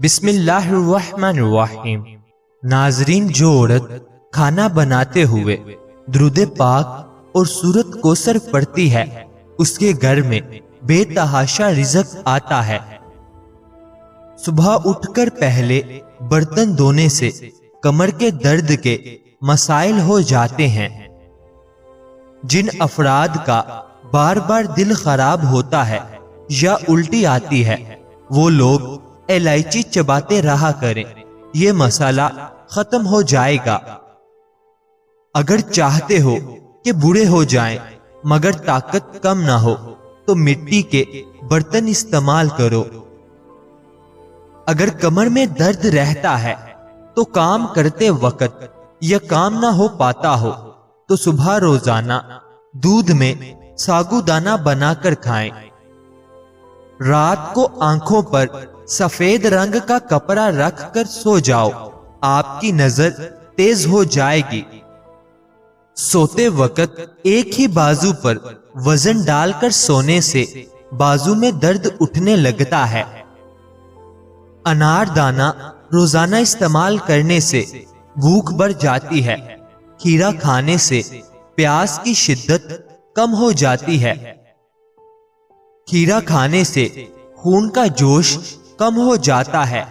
بسم اللہ الرحمن الرحیم۔ ناظرین، جو عورت کھانا بناتے ہوئے درود پاک اور سورت کوثر پڑھتی ہے اس کے گھر میں بے تحاشا رزق آتا ہے۔ صبح اٹھ کر پہلے برتن دھونے سے کمر کے درد کے مسائل ہو جاتے ہیں۔ جن افراد کا بار بار دل خراب ہوتا ہے یا الٹی آتی ہے وہ لوگ الائچی چباتے رہا کریں، یہ مسئلہ ختم ہو جائے گا۔ اگر چاہتے ہو کہ بوڑھے ہو جائیں مگر طاقت کم نہ ہو تو مٹی کے برتن استعمال کرو۔ اگر کمر میں درد رہتا ہے تو کام کرتے وقت یا کام نہ ہو پاتا ہو تو صبح روزانہ دودھ میں ساگو دانہ بنا کر کھائیں۔ رات کو آنکھوں پر سفید رنگ کا کپڑا رکھ کر سو جاؤ، آپ کی نظر تیز ہو جائے گی۔ سوتے وقت ایک ہی بازو پر وزن ڈال کر سونے سے بازو میں درد اٹھنے لگتا ہے۔ انار دانہ روزانہ استعمال کرنے سے بھوک بڑھ جاتی ہے۔ کھیرا کھانے سے پیاس کی شدت کم ہو جاتی ہے۔ کھیرا کھانے سے خون کا جوش کم ہو جاتا ہے،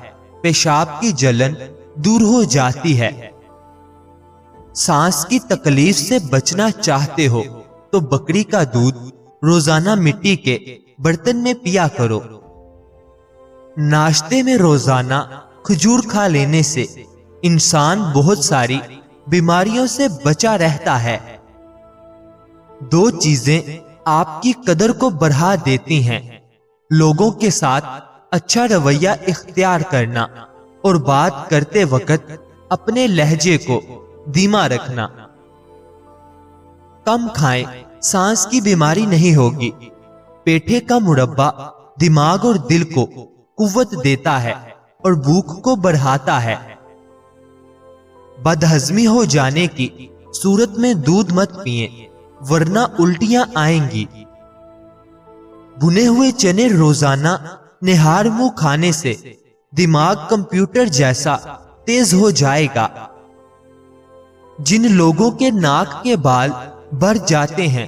پیشاب کی جلن دور ہو جاتی ہے۔ سانس کی تکلیف سے بچنا چاہتے ہو تو بکری کا دودھ روزانہ مٹی کے برتن میں پیا کرو۔ ناشتے میں روزانہ کھجور کھا لینے سے انسان بہت ساری بیماریوں سے بچا رہتا ہے۔ دو چیزیں آپ کی قدر کو بڑھا دیتی ہیں، لوگوں کے ساتھ اچھا رویہ اختیار کرنا اور بات کرتے وقت اپنے لہجے کو دھیما رکھنا۔ کم کھائیں، سانس کی بیماری نہیں ہوگی۔ پیٹھے کا مربع دماغ اور دل کو قوت دیتا ہے اور بھوک کو بڑھاتا ہے۔ بدہضمی ہو جانے کی صورت میں دودھ مت پئیں ورنہ الٹیاں آئیں گی۔ بھنے ہوئے چنے روزانہ نہار منہ کھانے سے دماغ کمپیوٹر جیسا تیز ہو جائے گا۔ جن لوگوں کے ناک کے بال بڑھ جاتے ہیں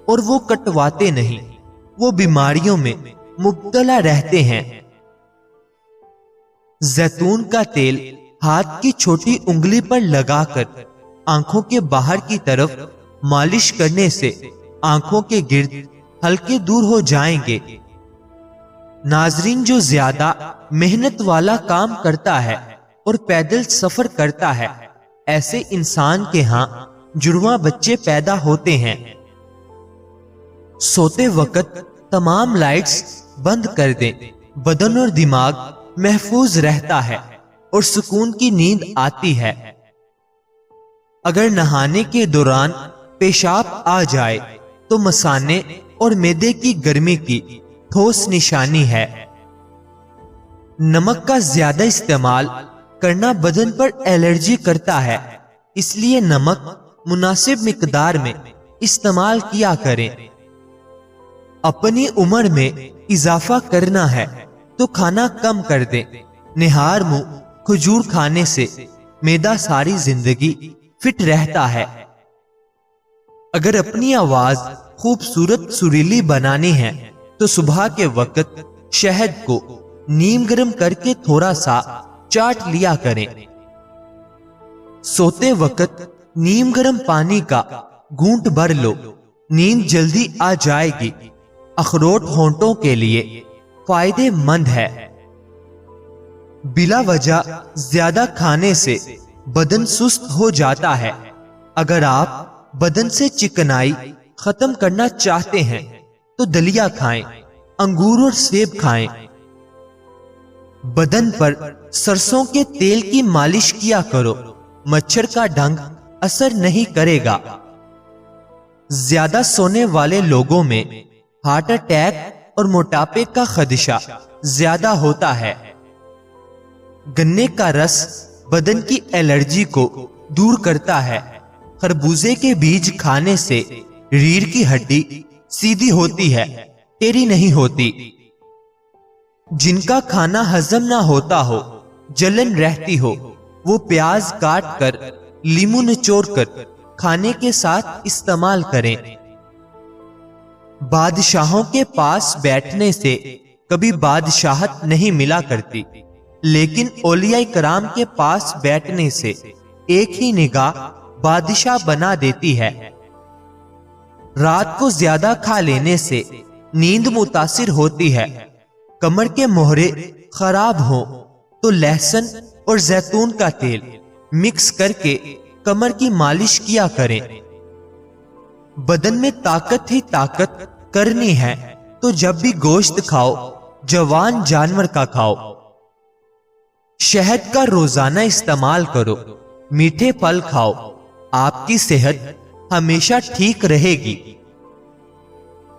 اور وہ کٹواتے نہیں، وہ بیماریوں میں مبتلا رہتے ہیں۔ زیتون کا تیل ہاتھ کی چھوٹی انگلی پر لگا کر آنکھوں کے باہر کی طرف مالش کرنے سے آنکھوں کے گرد ہلکے دور ہو جائیں گے۔ ناظرین، جو زیادہ محنت والا کام کرتا ہے اور پیدل سفر کرتا ہے ایسے انسان کے ہاں جڑواں بچے پیدا ہوتے ہیں۔ سوتے وقت تمام لائٹس بند کر دیں، بدن اور دماغ محفوظ رہتا ہے اور سکون کی نیند آتی ہے۔ اگر نہانے کے دوران پیشاب آ جائے تو مثانے اور معدے کی گرمی کی ٹھوس نشانی ہے۔ نمک کا زیادہ استعمال کرنا بدن پر الرجی کرتا ہے، اس لیے نمک مناسب مقدار میں استعمال کیا کریں۔ اپنی عمر میں اضافہ کرنا ہے تو کھانا کم کر دیں۔ نہار منہ کھجور کھانے سے معدہ ساری زندگی فٹ رہتا ہے۔ اگر اپنی آواز خوبصورت سریلی بنانی ہے تو صبح کے وقت شہد کو نیم گرم کر کے تھوڑا سا چاٹ لیا کریں۔ سوتے وقت نیم گرم پانی کا گھونٹ بھر لو، نیند جلدی آ جائے گی۔ اخروٹ ہونٹوں کے لیے فائدے مند ہے۔ بلا وجہ زیادہ کھانے سے بدن سست ہو جاتا ہے۔ اگر آپ بدن سے چکنائی ختم کرنا چاہتے ہیں تو دلیا کھائیں، انگور اور سیب کھائیں۔ بدن پر سرسوں کے تیل کی مالش کیا کرو، مچھر کا ڈنگ اثر نہیں کرے گا۔ زیادہ سونے والے لوگوں میں ہارٹ اٹیک اور موٹاپے کا خدشہ زیادہ ہوتا ہے۔ گنے کا رس بدن کی الرجی کو دور کرتا ہے۔ خربوزے کے بیج کھانے سے ریڑھ کی ہڈی سیدھی ہوتی ہے، ٹیڑھی نہیں ہوتی۔ जिन का खाना हजम ना होता हो, जलन रहती हो, वो प्याज काट कर, लीमू निचोड़ कर खाने के साथ इस्तेमाल करें। बादशाहों के पास बैठने से कभी बादशाहत नहीं मिला करती, लेकिन औलिया कराम के पास बैठने से एक ही निगाह बादशाह बना देती है। रात को ज्यादा खा लेने से नींद मुतासिर होती है। कमर के मोहरे खराब हो तो लहसुन और जैतून का तेल मिक्स करके कमर की मालिश किया करें। बदन में ताकत ही ताकत करनी है तो जब भी गोश्त खाओ, जवान जानवर का खाओ। शहद का रोजाना इस्तेमाल करो, मीठे फल खाओ, आपकी सेहत हमेशा ठीक रहेगी।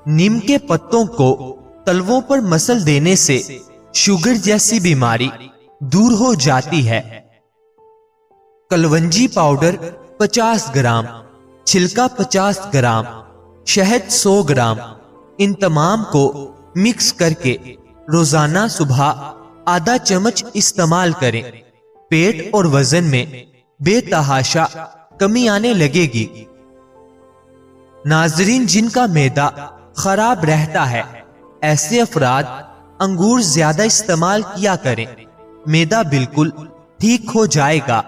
नीम के पत्तों को तलवों पर मसल देने से शुगर जैसी बीमारी दूर हो जाती है। कलवंजी पाउडर 50 ग्राम, छिलका 50 ग्राम, शहद 100 ग्राम, इन तमाम को मिक्स करके रोजाना सुबह आधा चम्मच इस्तेमाल करें। पेट और वजन में बेतहाशा कमी आने लगेगी। नाजरीन, जिनका मैदा खराब रहता है, ऐसे अफराद अंगूर ज्यादा इस्तेमाल किया करें, मैदा बिल्कुल ठीक हो जाएगा।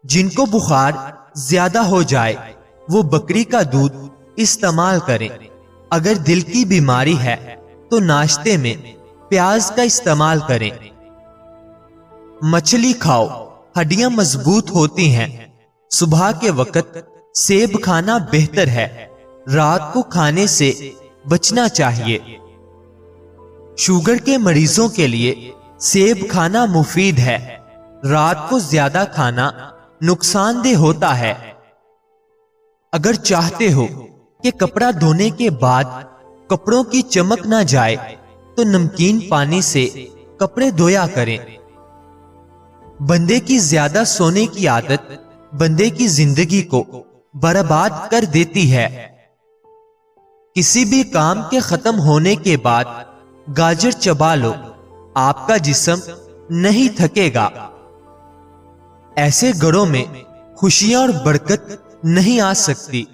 जिनको बुखार ज्यादा हो जाए, वो बकरी का दूध इस्तेमाल करें। अगर दिल की बीमारी है तो नाश्ते में प्याज का इस्तेमाल करें। मछली खाओ, हड्डियां मजबूत होती हैं। सुबह के वक्त सेब खाना बेहतर है, रात को खाने से बचना चाहिए। शुगर के मरीजों के लिए सेब खाना मुफीद है, रात को ज्यादा खाना नुकसानदेह होता है। अगर चाहते हो कि कपड़ा धोने के बाद कपड़ों की चमक ना जाए तो नमकीन पानी से कपड़े धोया करें। बंदे की ज्यादा सोने की आदत बंदे की जिंदगी को बर्बाद कर देती है। किसी भी काम के खत्म होने के बाद गाजर चबा लो, आपका जिस्म नहीं थकेगा। ऐसे घरों में खुशियां और बरकत नहीं आ सकती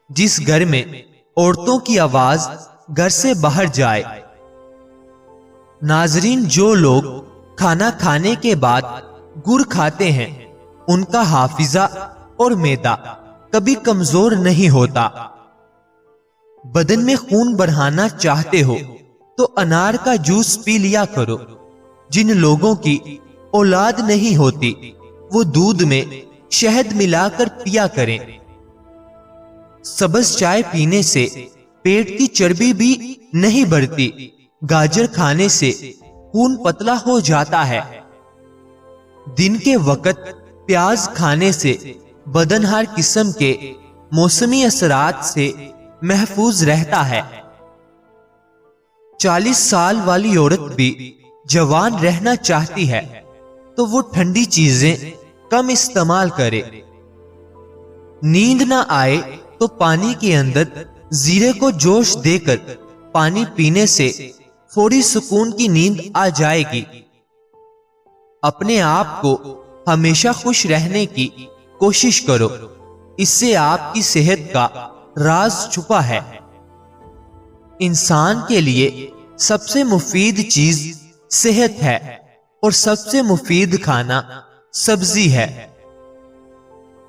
जिस घर में औरतों की आवाज घर से बाहर जाए। नाजरीन, जो लोग खाना खाने के बाद गुड़ खाते हैं, उनका हाफिजा और मैदा कभी कमजोर नहीं होता। बदन में खून बढ़ाना चाहते हो तो अनार का जूस पी लिया करो। जिन लोगों की औलाद नहीं होती, वो दूध में शहद मिलाकर पिया करें। सब्ज चाय पीने से पेट की चर्बी भी नहीं बढ़ती। गाजर खाने से खून पतला हो जाता है। दिन के वक्त प्याज खाने से बदन हर किस्म के मौसमी असरात से महफूज रहता है। 40 साल वाली औरत भी जवान रहना चाहती है तो वो ठंडी चीजें कम इस्तेमाल करे। नींद ना आए तो पानी के अंदर जीरे को जोश देकर पानी पीने से फौरी सुकून की नींद आ जाएगी। अपने आप को हमेशा खुश रहने की कोशिश करो, इससे आपकी सेहत का राज छुपा है। इंसान के लिए सबसे मुफीद चीज सेहत है और सबसे मुफीद खाना सब्जी है।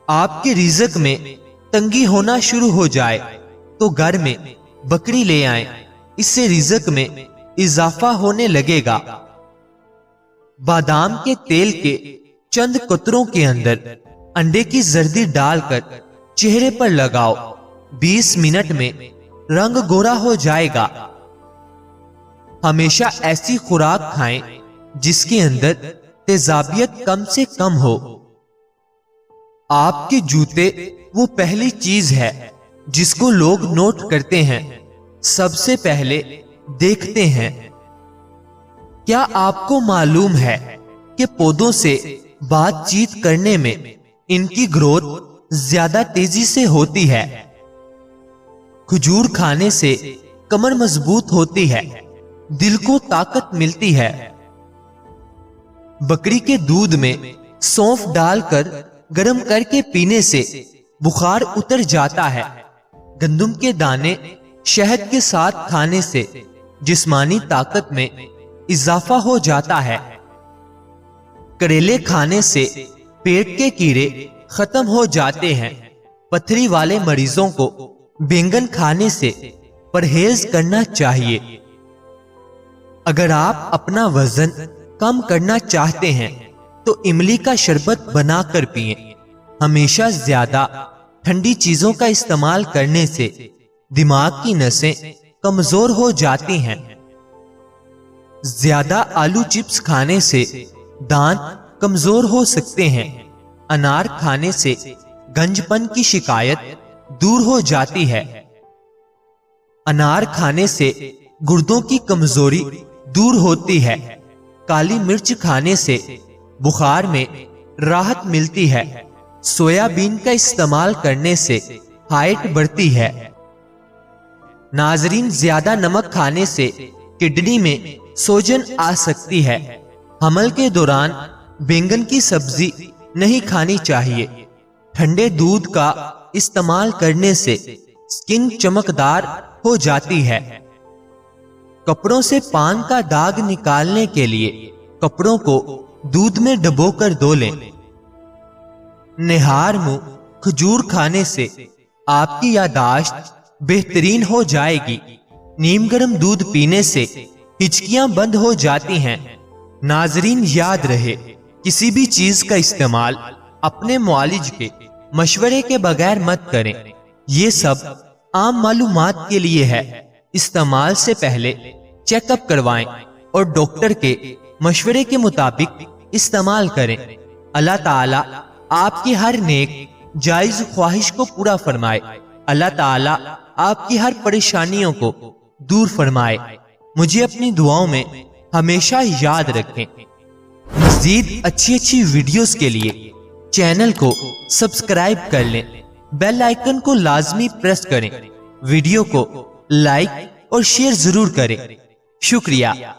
आपके रिज़्क में तंगी होना शुरू हो जाए तो घर में बकरी ले आएं, इससे रिज़्क में इजाफा होने लगेगा। बादाम के तेल के चंद कतरों के अंदर अंडे की जर्दी डालकर चेहरे पर लगाओ, 20 मिनट में रंग गोरा हो जाएगा। हमेशा ऐसी खुराक खाएं जिसके अंदर तेजाबियत कम से कम हो। आपके जूते वो पहली चीज है जिसको लोग नोट करते हैं, सबसे पहले देखते हैं। क्या आपको मालूम है कि पौधों से बातचीत करने में इनकी ग्रोथ ज्यादा तेजी से होती है? खजूर खाने से कमर मजबूत होती है। दिल को ताकत मिलती है। बकरी के दूध में सौंफ डालकर गर्म करके पीने से बुखार उतर जाता है। गंदम के दाने शहद के साथ खाने से जिस्मानी ताकत में इजाफा हो जाता है। करेले खाने से पेट के कीड़े खत्म हो जाते हैं। पथरी वाले मरीजों को बैंगन खाने से परहेज करना चाहिए। अगर आप अपना वजन कम करना चाहते हैं तो इमली का शरबत बनाकर पिएं। हमेशा ज्यादा ठंडी चीजों का इस्तेमाल करने से दिमाग की नसें कमजोर हो जाती हैं। ज्यादा आलू चिप्स खाने से दांत कमजोर हो सकते हैं। अनार खाने से गंजपन की शिकायत दूर हो जाती है। अनार खाने से गुर्दों की कमजोरी दूर होती है। काली मिर्च खाने से बुखार में राहत मिलती है। सोयाबीन का इस्तेमाल करने से हाइट बढ़ती है। नाजरीन, ज्यादा नमक खाने से किडनी में सोजन आ सकती है। हमल के दौरान बैंगन की सब्जी नहीं खानी चाहिए। ठंडे दूध का इस्तेमाल करने से स्किन चमकदार हो जाती है। कपड़ों से पान का दाग निकालने के लिए कपड़ों को दूध में डुबोकर धो लें। निहार मुंह खजूर खाने से आपकी यादाश्त बेहतरीन हो जाएगी। नीम गर्म दूध पीने से हिचकियां बंद हो जाती हैं। नाजरीन, याद रहे, किसी भी चीज का इस्तेमाल अपने मुआलिज के मशवरे के बगैर मत करें। ये सब आम मालूमात के लिए है। इस्तेमाल से पहले चेकअप करवाएं और डॉक्टर के मशवरे के मुताबिक इस्तेमाल करें। अल्लाह ताला आपकी हर नेक जायज ख्वाहिश को पूरा फरमाए। अल्लाह ताला आपकी हर परेशानियों को दूर फरमाए। मुझे अपनी दुआओं में हमेशा याद रखें। मज़ीद अच्छी वीडियोस के लिए चैनल को सब्सक्राइब कर लें। बेल आइकन को लाजमी प्रेस करें। वीडियो को लाइक और शेयर जरूर करें। शुक्रिया।